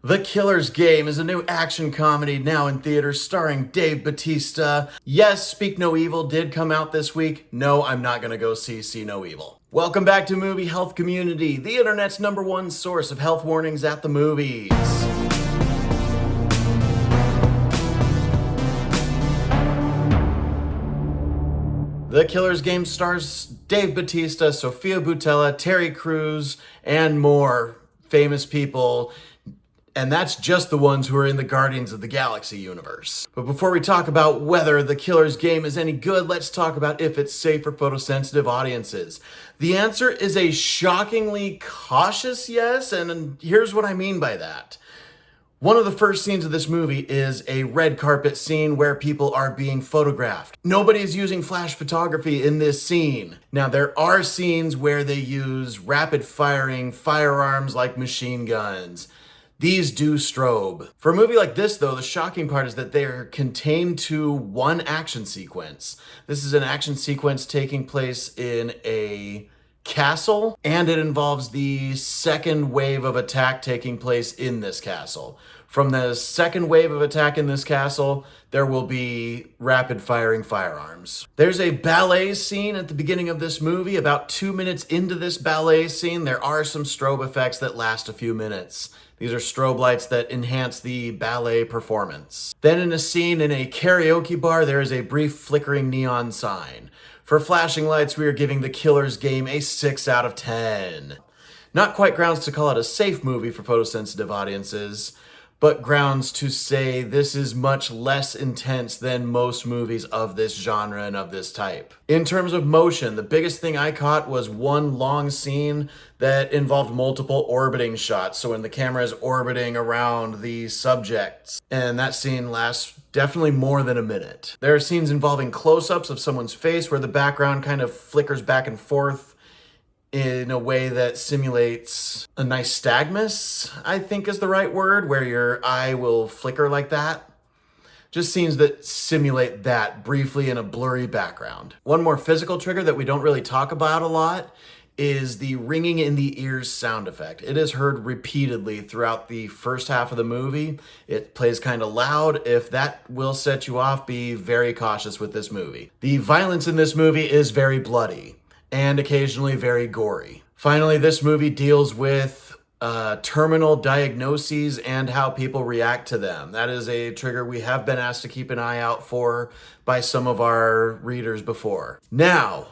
The Killer's Game is a new action comedy now in theaters starring Dave Bautista. Yes, Speak No Evil did come out this week. No, I'm not gonna go see No Evil. Welcome back to Movie Health Community, the internet's #1 source of health warnings at the movies. The Killer's Game stars Dave Bautista, Sofia Boutella, Terry Crews, and more famous people. And that's just the ones who are in the Guardians of the Galaxy universe. But before we talk about whether The Killer's Game is any good, let's talk about if it's safe for photosensitive audiences. The answer is a shockingly cautious yes, and here's what I mean by that. One of the first scenes of this movie is a red carpet scene where people are being photographed. Nobody is using flash photography in this scene. Now, there are scenes where they use rapid firing firearms like machine guns. These do strobe. For a movie like this, though, the shocking part is that they're contained to one action sequence. This is an action sequence taking place in a castle, and it involves the second wave of attack taking place in this castle. From the second wave of attack in this castle, there will be rapid firing firearms. There's a ballet scene at the beginning of this movie. About 2 minutes into this ballet scene, there are some strobe effects that last a few minutes. These are strobe lights that enhance the ballet performance. Then in a scene in a karaoke bar, there is a brief flickering neon sign. For flashing lights, we are giving The Killer's Game a 6 out of 10. Not quite grounds to call it a safe movie for photosensitive audiences, but grounds to say this is much less intense than most movies of this genre and of this type. In terms of motion, the biggest thing I caught was one long scene that involved multiple orbiting shots. So when the camera is orbiting around the subjects, and that scene lasts definitely more than a minute. There are scenes involving close-ups of someone's face where the background kind of flickers back and forth in a way that simulates a nystagmus, I think is the right word, where your eye will flicker like that. Just scenes that simulate that briefly in a blurry background. One more physical trigger that we don't really talk about a lot is the ringing in the ears sound effect. It is heard repeatedly throughout the first half of the movie. It plays kind of loud. If that will set you off, be very cautious with this movie. The violence in this movie is very bloody and occasionally very gory. Finally, this movie deals with terminal diagnoses and how people react to them. That is a trigger we have been asked to keep an eye out for by some of our readers before. Now,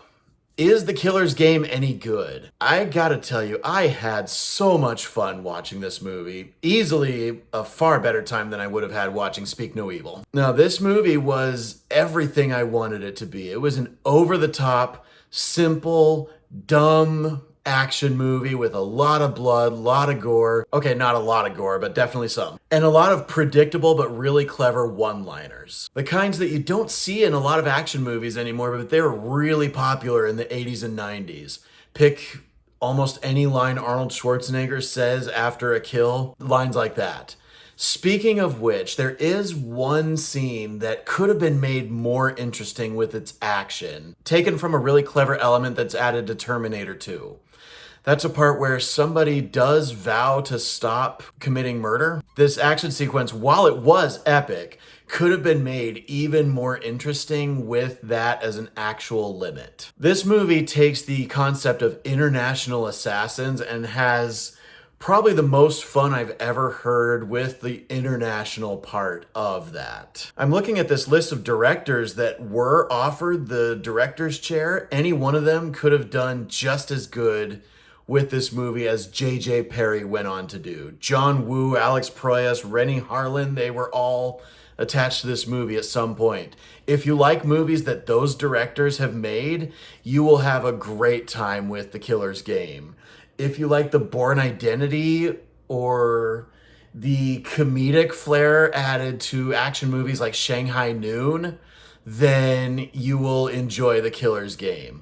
is The Killer's Game any good? I gotta tell you, I had so much fun watching this movie. Easily a far better time than I would have had watching Speak No Evil. Now, this movie was everything I wanted it to be. It was an over-the-top, simple, dumb action movie with a lot of blood, a lot of gore. Okay, not a lot of gore, but definitely some. And a lot of predictable but really clever one-liners. The kinds that you don't see in a lot of action movies anymore, but they were really popular in the 80s and 90s. Pick almost any line Arnold Schwarzenegger says after a kill, lines like that. Speaking of which, there is one scene that could have been made more interesting with its action, taken from a really clever element that's added to Terminator 2. That's a part where somebody does vow to stop committing murder. This action sequence, while it was epic, could have been made even more interesting with that as an actual limit. This movie takes the concept of international assassins and has probably the most fun I've ever heard with the international part of that. I'm looking at this list of directors that were offered the director's chair. Any one of them could have done just as good with this movie as J.J. Perry went on to do. John Woo, Alex Proyas, Rennie Harlin, they were all attached to this movie at some point. If you like movies that those directors have made, you will have a great time with The Killer's Game. If you like The Bourne Identity or the comedic flair added to action movies like Shanghai Noon, then you will enjoy The Killer's Game.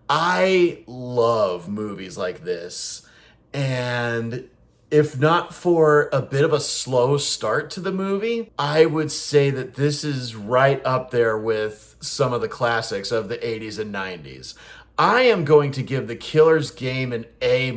I love movies like this, and if not for a bit of a slow start to the movie, I would say that this is right up there with some of the classics of the 80s and 90s. I am going to give The Killer's Game an A-.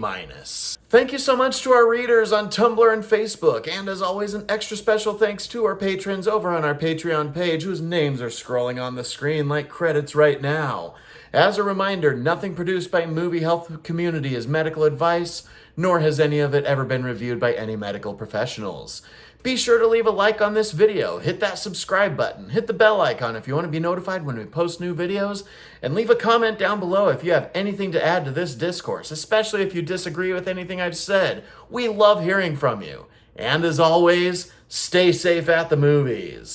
Thank you so much to our readers on Tumblr and Facebook, and as always, an extra special thanks to our patrons over on our Patreon page, whose names are scrolling on the screen like credits right now. As a reminder, nothing produced by Movie Health Community is medical advice, nor has any of it ever been reviewed by any medical professionals. Be sure to leave a like on this video, hit that subscribe button, hit the bell icon if you want to be notified when we post new videos, and leave a comment down below if you have anything to add to this discourse, especially if you disagree with anything I've said. We love hearing from you. And as always, stay safe at the movies.